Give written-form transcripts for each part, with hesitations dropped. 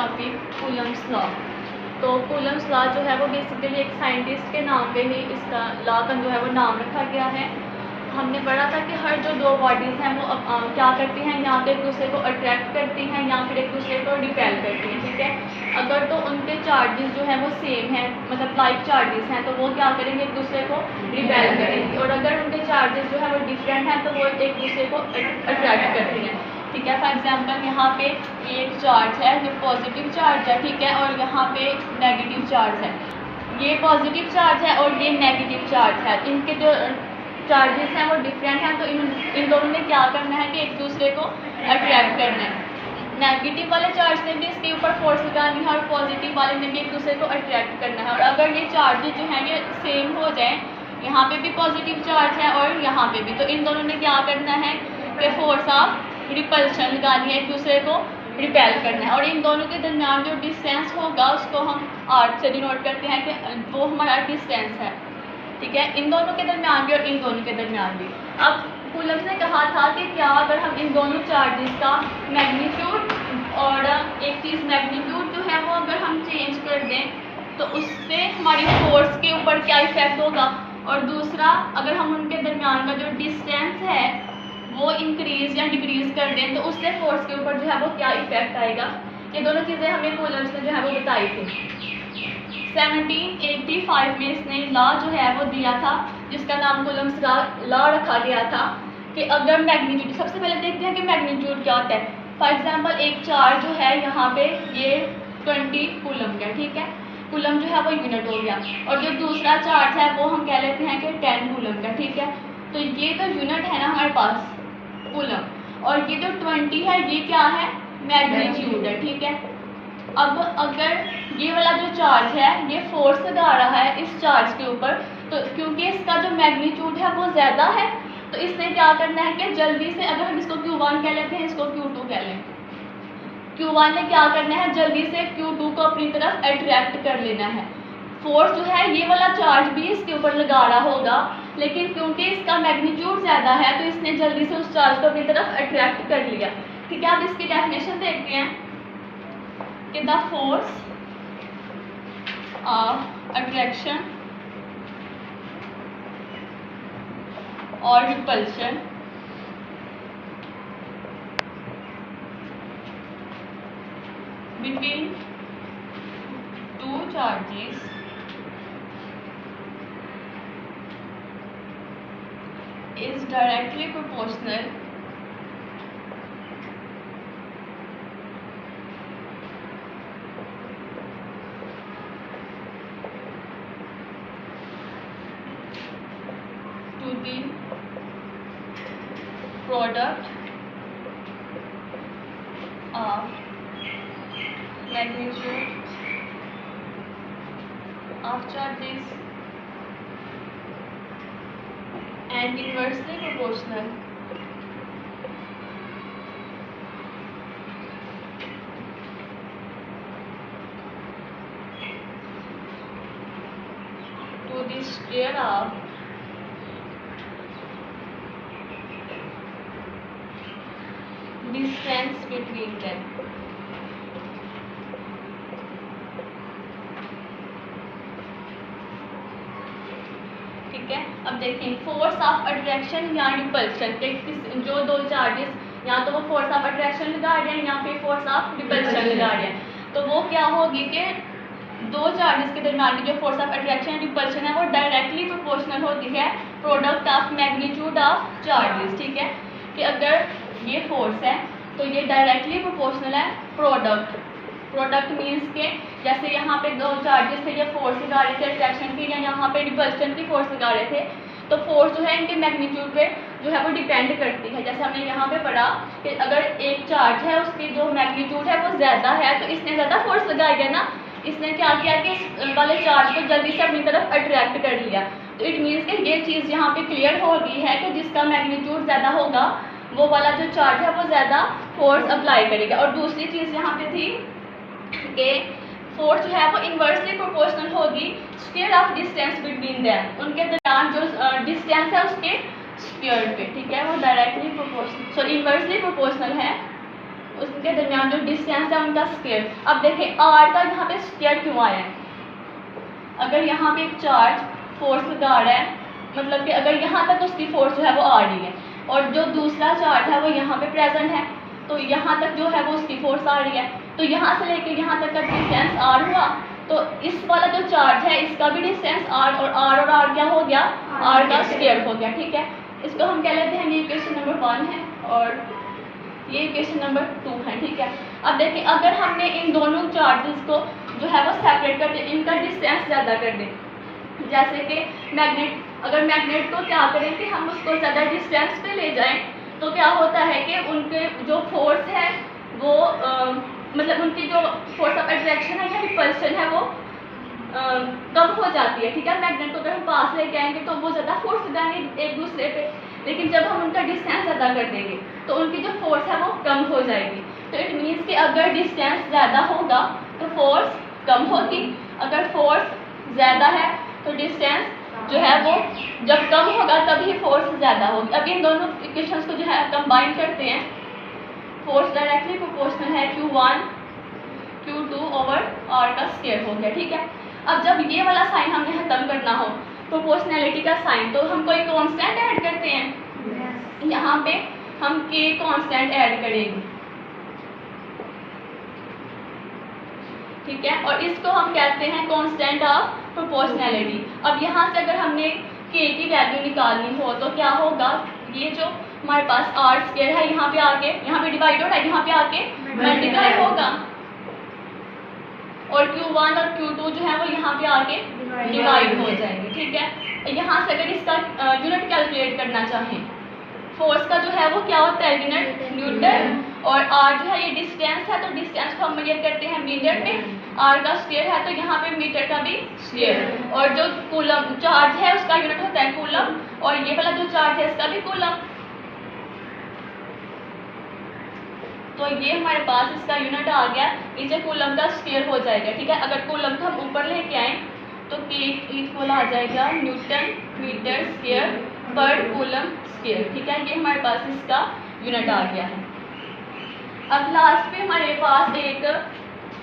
यहाँ पे Coulomb's law. तो कूलम्स लॉ जो है वो बेसिकली एक साइंटिस्ट के नाम पे ही इसका लॉ का जो है वो नाम रखा गया है। हमने पढ़ा था कि हर जो दो बॉडीज़ हैं वो क्या करती हैं, या तो एक दूसरे को अट्रैक्ट करती हैं या फिर एक दूसरे को रिपेल करती हैं, ठीक है। अगर तो उनके चार्जेस जो हैं वो सेम हैं, मतलब लाइक चार्जेस हैं, तो वो क्या करेंगे, एक दूसरे को रिपेल करेंगे। और अगर उनके चार्जेस जो है वो डिफरेंट हैं तो वो एक दूसरे को अट्रैक्ट करती हैं, ठीक है। फॉर एग्जांपल यहाँ पे ये एक चार्ज है जो पॉजिटिव चार्ज है, ठीक है, और यहाँ पे नेगेटिव चार्ज है। ये पॉजिटिव चार्ज है और ये नेगेटिव चार्ज है। इनके जो चार्जेस हैं वो डिफरेंट हैं, तो इन दोनों ने क्या करना है कि एक दूसरे को अट्रैक्ट करना है। नेगेटिव वाले चार्ज ने भी इसके ऊपर फोर्स लगानी है और पॉजिटिव वाले ने भी एक दूसरे को अट्रैक्ट करना है। और अगर ये चार्जेस जो हैं ये सेम हो जाएं, यहाँ पे भी पॉजिटिव चार्ज है और यहाँ पे भी, तो इन दोनों ने क्या करना है कि फोर्स ऑफ रिपल्शन लगानी है, एक दूसरे को रिपेल करना है। और इन दोनों के दरमियान जो डिस्टेंस होगा उसको हम आर से डिनोट करते हैं कि वो हमारा डिस्टेंस है, ठीक है, इन दोनों के दरमियान भी और इन दोनों के दरमियान भी। अब कूलम्स ने कहा था कि क्या अगर हम इन दोनों चार्जेस का मैग्नीट्यूड और एक चीज़ मैग्नीट्यूड जो है वो अगर हम चेंज कर दें तो उससे हमारी फोर्स के ऊपर क्या इफेक्ट होगा, और दूसरा अगर हम उनके दरमियान का जो डिस्टेंस है वो इंक्रीज या डिक्रीज कर दें तो उससे फोर्स के ऊपर जो है वो क्या इफेक्ट आएगा। ये दोनों चीज़ें हमें कूलम्स ने जो है वो बताई थी। 1785 में इसने लॉ जो है वो दिया था जिसका नाम कूलम्स लॉ रखा गया था कि अगर मैग्नीट्यूड, सबसे पहले देखते हैं कि मैग्नीट्यूड क्या होता है। फॉर एग्जांपल एक चार्ज जो है यहाँ पे ये 20 कूलम का, ठीक है, कूलम जो है वो यूनिट हो गया, और जो दूसरा चार्ज है वो हम कह लेते हैं कि 10 कूलम का, ठीक है। तो ये तो यूनिट है ना हमारे पास कूलम, और ये जो 20 है ये क्या है, मैग्नीट्यूड है, ठीक है। अब अगर ये वाला जो चार्ज है ये फोर्स लगा रहा है इस चार्ज के ऊपर, तो क्योंकि इसका जो मैग्नीट्यूड है वो ज़्यादा है तो इसने क्या करना है कि जल्दी से, अगर हम इसको Q1 कह लेते हैं, इसको Q2 कह लें, Q1 ने क्या करना है जल्दी से Q2 को अपनी तरफ अट्रैक्ट कर लेना है। फोर्स जो है ये वाला चार्ज भी इसके ऊपर लगा रहा होगा, लेकिन क्योंकि इसका मैग्नीट्यूड ज़्यादा है तो इसने जल्दी से उस चार्ज को अपनी तरफ अट्रैक्ट कर लिया, ठीक है। अब इसकी डेफिनेशन देखते हैं कि द फोर्स ऑफ अट्रैक्शन और repulsion between two charges is directly proportional to the product of magnitude of charges and inversely proportional to the square of distance between them। ठीक है, अब देखें फोर्स ऑफ अट्रैक्शन या repulsion के जो दो charges, या तो वो फोर्स ऑफ अट्रैक्शन लगा रहे हैं या फिर फोर्स ऑफ रिपल्शन लगा रहे हैं, तो वो क्या होगी कि दो चार्जेस के दरमियान की जो फोर्स ऑफ अट्रैक्शन रिपल्शन है वो डायरेक्टली प्रोपोर्शनल होती है product of magnitude of charges, ठीक है। कि अगर ये फोर्स है तो ये डायरेक्टली प्रोपोर्शनल है प्रोडक्ट मीन्स के जैसे यहाँ पे दो चार्जेस थे, ये फोर्स लगा रहे थे अट्रैक्शन की, या यहाँ पे रिपल्शन की फोर्स लगा रहे थे, तो फोर्स जो है इनके मैग्नीट्यूड पे जो है वो डिपेंड करती है। जैसे हमने यहाँ पे पढ़ा कि अगर एक चार्ज है उसकी जो मैग्नीट्यूड है वो ज़्यादा है तो इसने ज़्यादा फोर्स लगाई है ना, इसने क्या किया कि इस वाले चार्ज को जल्दी से अपनी तरफ अट्रैक्ट कर लिया। तो इट मीन्स कि ये चीज़ यहाँ पे क्लियर हो गई है कि जिसका मैग्नीट्यूड ज़्यादा होगा वो वाला जो चार्ज है वो ज़्यादा फोर्स अप्लाई करेगा। और दूसरी चीज़ यहाँ पे थी कि फोर्स जो है वो इन्वर्सली प्रोपोर्शनल होगी square of distance between them, उनके दरमियान जो डिस्टेंस है उसके स्क्वायर पे, ठीक है, वो डायरेक्टली प्रोपोर्शनल इन्वर्सली प्रोपोर्शनल है उसके दरमियान जो डिस्टेंस है उनका स्क्वायर। अब देखें आर का यहाँ पे स्क्वायर क्यों आया है। अगर यहाँ पे एक चार्ज फोर्स लगा रहा है, मतलब कि अगर यहाँ तक उसकी फोर्स जो है वो आ रही है और जो दूसरा चार्ज है वो यहाँ पे प्रेजेंट है, तो यहाँ तक जो है वो उसकी फोर्स आ रही है, तो यहाँ से लेकर यहाँ तक का डिस्टेंस आर हुआ, तो इस वाला जो चार्ज है इसका भी डिस्टेंस आर और आर क्या हो गया, आर का स्क्वायर हो गया। ठीक है, इसको हम कह लेते हैं ये इक्वेशन नंबर 1 है और ये इक्वेशन नंबर 2 है। ठीक है, अब देखिए अगर हमने इन दोनों चार्जेस को जो है वो सेपरेट कर दे, इनका डिस्टेंस ज़्यादा कर दें, जैसे कि मैग्नेट, अगर मैग्नेट को क्या करें कि हम उसको ज़्यादा डिस्टेंस पे ले जाएं, तो क्या होता है कि उनके जो फोर्स है वो मतलब उनकी जो फोर्स ऑफ अट्रैक्शन है या रिपल्शन है वो कम हो जाती है। ठीक है, मैग्नेट को अगर हम पास लेके आएंगे तो वो ज़्यादा फोर्स लगाएंगे एक दूसरे पे, लेकिन जब हम उनका डिस्टेंस ज़्यादा कर देंगे तो उनकी जो फोर्स है वो कम हो जाएगी। तो इट मीन्स कि अगर डिस्टेंस ज़्यादा होगा तो फोर्स कम होगी, अगर फोर्स ज़्यादा है तो डिस्टेंस जो है वो जब कम होगा तभी फोर्स ज़्यादा होगी। अब इन दोनों इक्वेशंस को जो है कंबाइन करते हैं, फोर्स डायरेक्टली प्रोपोर्शनल है Q1 Q2 ओवर R का स्क्वायर हो गया। ठीक है, अब जब ये वाला साइन हमने खत्म करना हो प्रोपोर्शनैलिटी का साइन, तो हम कोई कांस्टेंट ऐड करते हैं। यहाँ पे हम K कांस्टेंट ऐड करेंगे। ठीक है, और इसको हम कहते हैं कांस्टेंट ऑफ प्रोपोर्शनैलिटी। अब यहाँ से अगर हमने K की वैल्यू निकालनी हो तो क्या होगा, ये जो हमारे पास R स्क्वायर है यहाँ पे आके, यहाँ पे डिवाइड हो रहा है, यहाँ पे आके मल्टीप्लाई होगा और Q1 और Q2 जो है वो यहाँ पे आके डिवाइड हो जाएंगे। ठीक है, यहाँ से अगर इसका यूनिट कैलकुलेट करना चाहें, फोर्स का जो है वो क्या होता है यूनिट न्यूटन, और R जो है ये डिस्टेंस है, तो डिस्टेंस को हम मेजर करते हैं मीटर में, R का स्क्वायर है तो यहाँ पे मीटर का भी स्क्वायर, और जो कूलम चार्ज है उसका यूनिट होता है कूलम, और ये वाला जो चार्ज है इसका भी कूलम। तो ये हमारे पास इसका यूनिट आ गया, नीचे कूलम का स्क्वायर हो जाएगा। ठीक है, अगर कूलम को हम ऊपर लेके आए तो K इक्वल आ जाएगा न्यूटन मीटर स्क्वायर पर कूलम स्क्वायर। ठीक है, ये हमारे पास इसका यूनिट आ गया है। अब लास्ट पे हमारे पास एक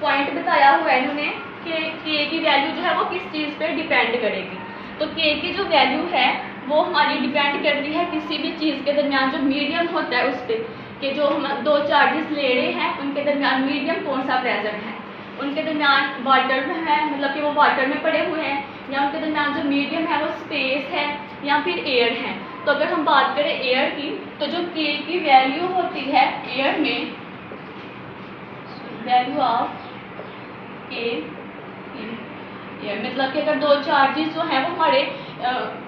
पॉइंट बताया हुआ है इन्होंने कि K की वैल्यू जो है वो किस चीज़ पे डिपेंड करेगी। तो K की जो वैल्यू है वो हमारी डिपेंड करती है किसी भी चीज़ के दरमियान जो मीडियम होता है उस पर, कि जो हम दो चार्जेस ले रहे हैं उनके दरमियान मीडियम कौन सा प्रेजेंट है, उनके दरमियान वाटर में है, मतलब कि वो वाटर में पड़े हुए हैं, या उनके दरमियान जो मीडियम है वो स्पेस है या फिर एयर है। तो अगर हम बात करें एयर की, तो जो K की वैल्यू होती है एयर में, वैल्यू ऑफ K एयर, मतलब कि अगर दो चार्जेस जो हैं वो हमारे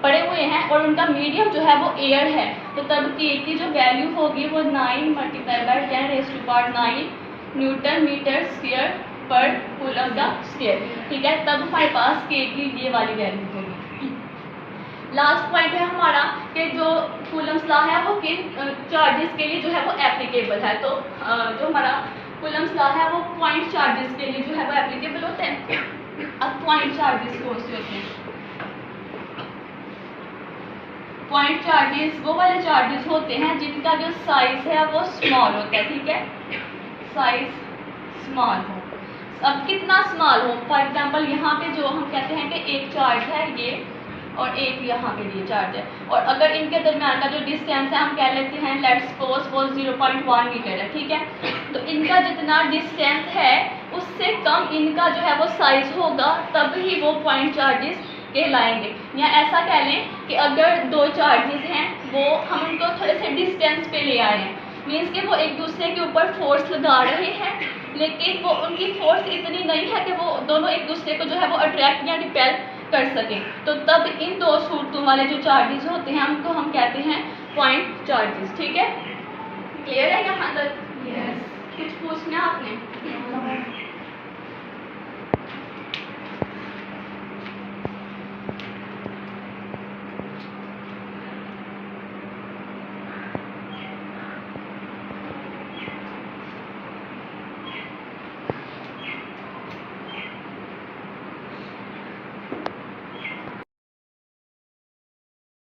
पड़े हुए हैं और उनका मीडियम जो है वो एयर है, तो तब K की जो वैल्यू होगी वो 9 × 10⁻⁹ न्यूटन मीटर स्क्वायर पर कूलम का स्क्वायर। ठीक है, तब हमारे पास K की ये वाली वैल्यू होगी। लास्ट पॉइंट है हमारा कि जो कूलम्स लॉ है वो किन चार्जेस के लिए जो है वो एप्लीकेबल है। तो जो हमारा कूलम्स लॉ है वो पॉइंट चार्जेस के लिए जो है वो एप्लीकेबल होते हैं। अब पॉइंट चार्जेस कौन से होते हैं? पॉइंट चार्जेस वो वाले चार्जेस होते हैं जिनका जो साइज है वो स्मॉल होता है। ठीक है, साइज स्मॉल हो। अब कितना स्मॉल हो, फॉर एग्जांपल यहाँ पे जो हम कहते हैं कि एक चार्ज है ये और एक यहाँ पे ये चार्ज है, और अगर इनके दरमियान का जो डिस्टेंस है हम कह लेते हैं लेट्स सपोज वो 0.1 मीटर है। ठीक है, तो इनका जितना डिस्टेंस है उससे कम इनका जो है वो साइज होगा, तब ही वो पॉइंट चार्जेस कहलाएंगे। या ऐसा कह लें कि अगर दो चार्जेस हैं वो हम उनको थोड़े से डिस्टेंस पे ले आए हैं, मीन्स कि वो एक दूसरे के ऊपर फोर्स लगा रहे हैं, लेकिन वो उनकी फोर्स इतनी नहीं है कि वो दोनों एक दूसरे को जो है वो अट्रैक्ट या रिपेल कर सकें, तो तब इन दो सूरतों वाले जो चार्जेस होते हैं उनको हम कहते हैं पॉइंट चार्जेस। ठीक है, क्लियर है यहाँ तक? कुछ पूछना आपने?